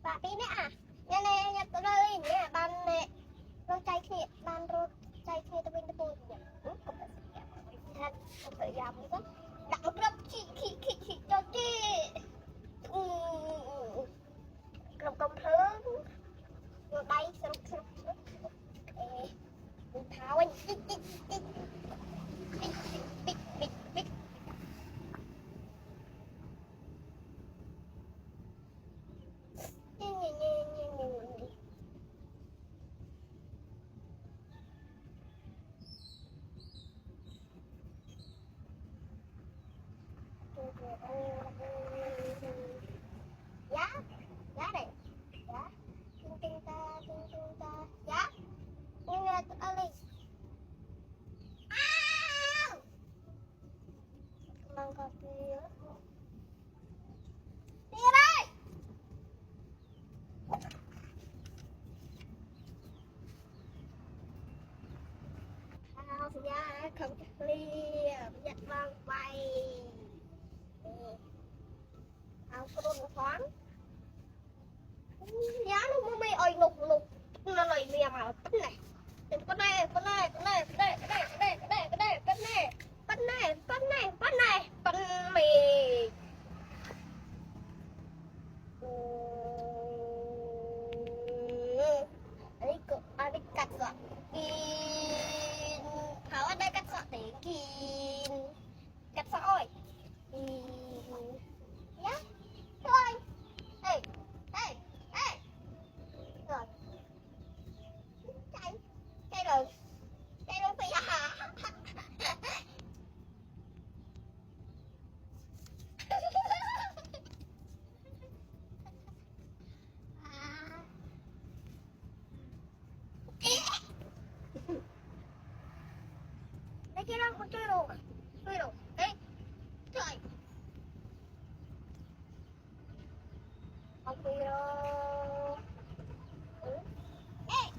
bà tí nữa à nhà này nhà tôi đây nè ban nè rô chay kia ban rô chay kia tôi bên tôi nhỉ không phải thật không phải dám nữa đặt một lớp chị cho chị cầm cầm thứ rồi bay sụp tháo anh bịch giá giá này giá tinh ta giá nhưng mà Ali mang cà phê đi đây giá không clear giặt vàng bay áo côn khoáng giá nó mới ơi lục nó lại mềm mà tất này con này con mì ấy đi cắt gọt kín tháo ở đây cắt gọt để kín cắt sỏi nhá thôi ê rồi chạy rồi phải hả đây kia đang chơi đồ ê trời không biết đâu ê